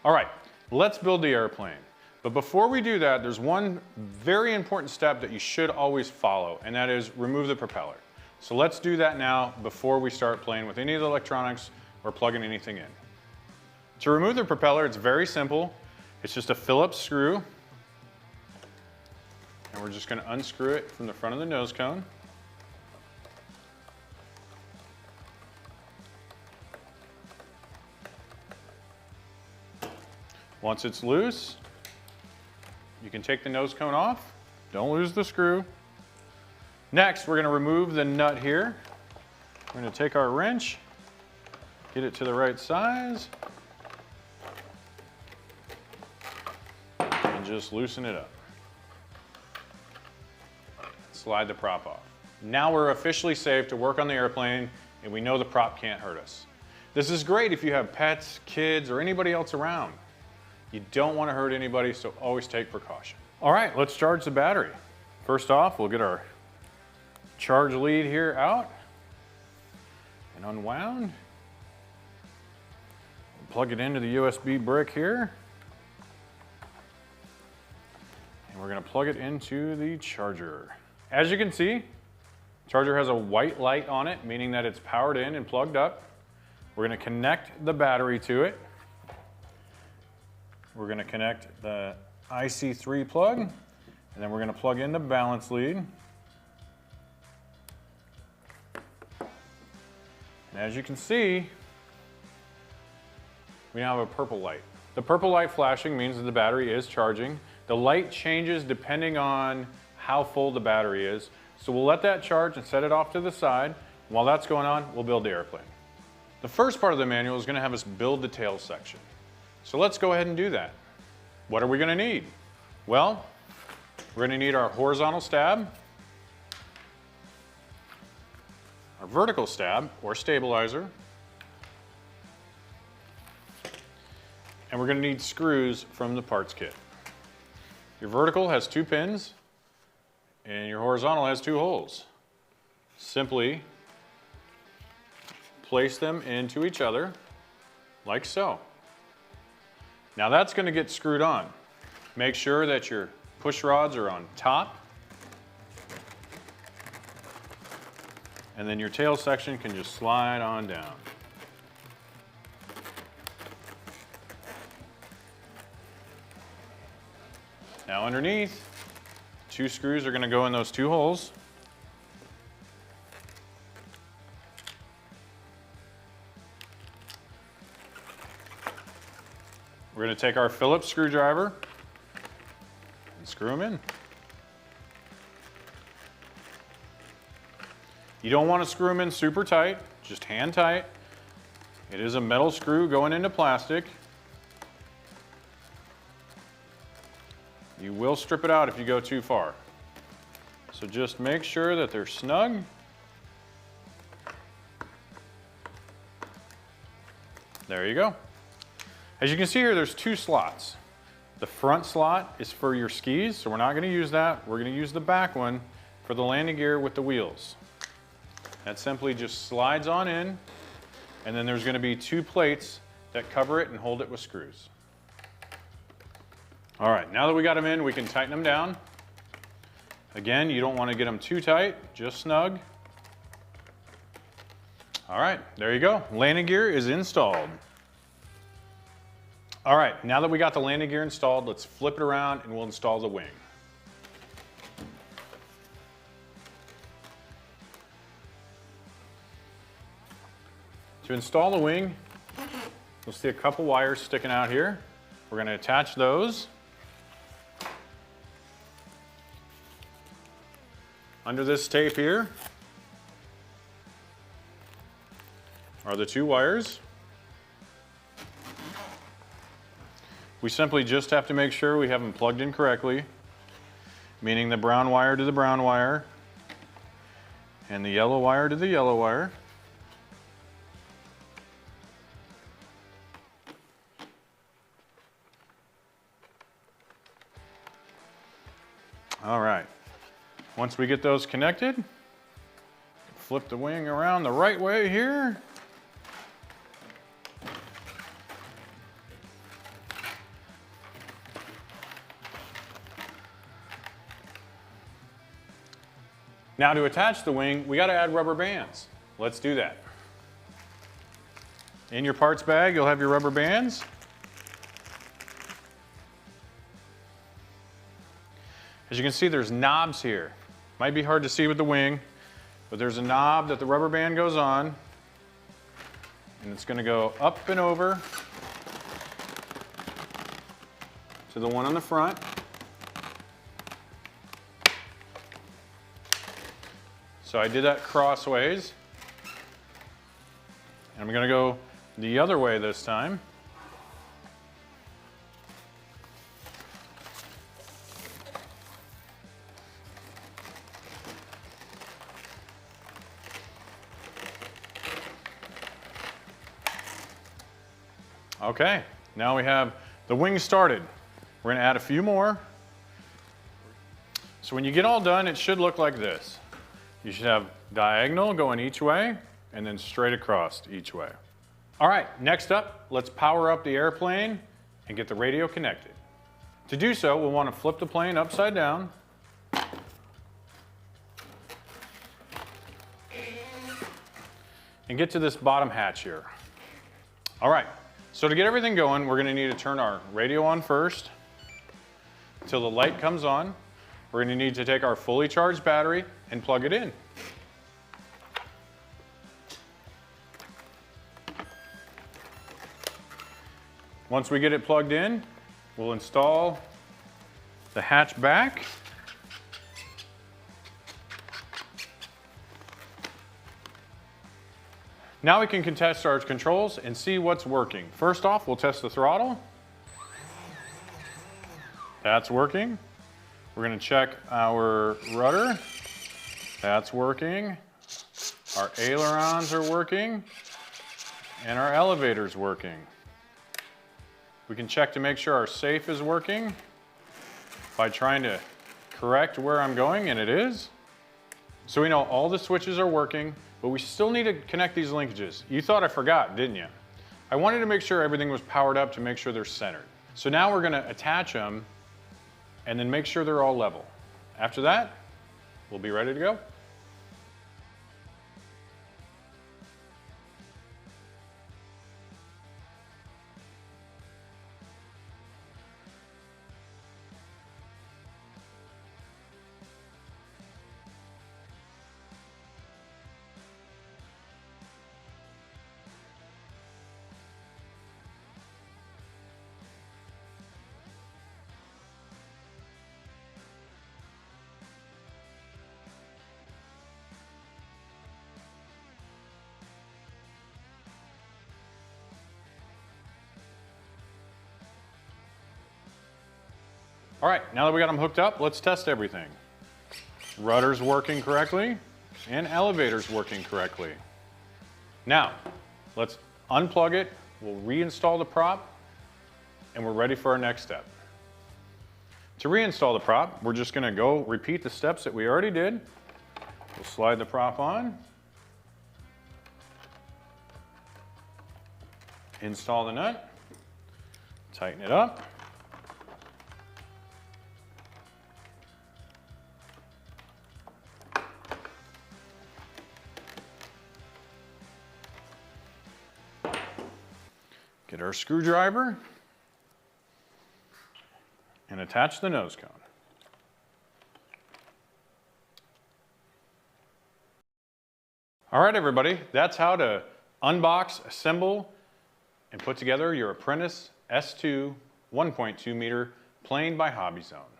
All right, let's build the airplane. But before we do that, there's one very important step that you should always follow, and that is remove the propeller. So let's do that now before we start playing with any of the electronics or plugging anything in. To remove the propeller, it's very simple. It's just a Phillips screw. And we're just going to unscrew it from the front of the nose cone. Once it's loose, you can take the nose cone off. Don't lose the screw. Next, we're going to remove the nut here. We're going to take our wrench, get it to the right size, and just loosen it up. Slide the prop off. Now we're officially safe to work on the airplane, and we know the prop can't hurt us. This is great if you have pets, kids, or anybody else around. You don't want to hurt anybody, so always take precaution. All right, let's charge the battery. First off, we'll get our charge lead here out and unwound. Plug it into the USB brick here. And we're going to plug it into the charger. As you can see, the charger has a white light on it, meaning that it's powered in and plugged up. We're going to connect the battery to it. We're going to connect the IC3 plug, and then we're going to plug in the balance lead. And as you can see, we now have a purple light. The purple light flashing means that the battery is charging. The light changes depending on how full the battery is. So we'll let that charge and set it off to the side. While that's going on, we'll build the airplane. The first part of the manual is going to have us build the tail section. So let's go ahead and do that. What are we going to need? Well, we're going to need our horizontal stab, our vertical stab or stabilizer, and we're going to need screws from the parts kit. Your vertical has 2 pins and your horizontal has 2 holes. Simply place them into each other like so. Now that's going to get screwed on. Make sure that your push rods are on top. And then your tail section can just slide on down. Now underneath, 2 screws are going to go in those 2 holes. We're going to take our Phillips screwdriver and screw them in. You don't want to screw them in super tight, just hand tight. It is a metal screw going into plastic. You will strip it out if you go too far. So just make sure that they're snug. There you go. As you can see here, there's 2 slots. The front slot is for your skis, so we're not going to use that. We're going to use the back one for the landing gear with the wheels. That simply just slides on in, and then there's going to be 2 plates that cover it and hold it with screws. All right, now that we got them in, we can tighten them down. Again, you don't want to get them too tight, just snug. All right, there you go. Landing gear is installed. All right, now that we got the landing gear installed, let's flip it around and we'll install the wing. To install the wing, you'll see a couple wires sticking out here. We're going to attach those. Under this tape here are the 2 wires. We simply just have to make sure we have them plugged in correctly, meaning the brown wire to the brown wire and the yellow wire to the yellow wire. All right, once we get those connected, flip the wing around the right way here. Now to attach the wing, we got to add rubber bands. Let's do that. In your parts bag, you'll have your rubber bands. As you can see, there's knobs here. Might be hard to see with the wing, but there's a knob that the rubber band goes on, and it's going to go up and over to the one on the front. So I did that crossways, and I'm going to go the other way this time. Okay, now we have the wing started. We're going to add a few more. So when you get all done, it should look like this. You should have diagonal going each way and then straight across each way. All right, next up, let's power up the airplane and get the radio connected. To do so, we'll want to flip the plane upside down. And get to this bottom hatch here. All right, so to get everything going, we're going to need to turn our radio on first until the light comes on. We're going to need to take our fully charged battery and plug it in. Once we get it plugged in, we'll install the hatch back. Now we can test our controls and see what's working. First off, we'll test the throttle. That's working. We're going to check our rudder. That's working. Our ailerons are working. And our elevator's working. We can check to make sure our safe is working by trying to correct where I'm going, and it is. So we know all the switches are working, but we still need to connect these linkages. You thought I forgot, didn't you? I wanted to make sure everything was powered up to make sure they're centered. So now we're going to attach them and then make sure they're all level. After that, we'll be ready to go. All right, now that we got them hooked up, let's test everything. Rudder's working correctly and elevator's working correctly. Now, let's unplug it, we'll reinstall the prop, and we're ready for our next step. To reinstall the prop, we're just gonna go repeat the steps that we already did. We'll slide the prop on, install the nut, tighten it up, get our screwdriver and attach the nose cone. All right, everybody, that's how to unbox, assemble, and put together your Apprentice S2 1.2 meter plane by HobbyZone.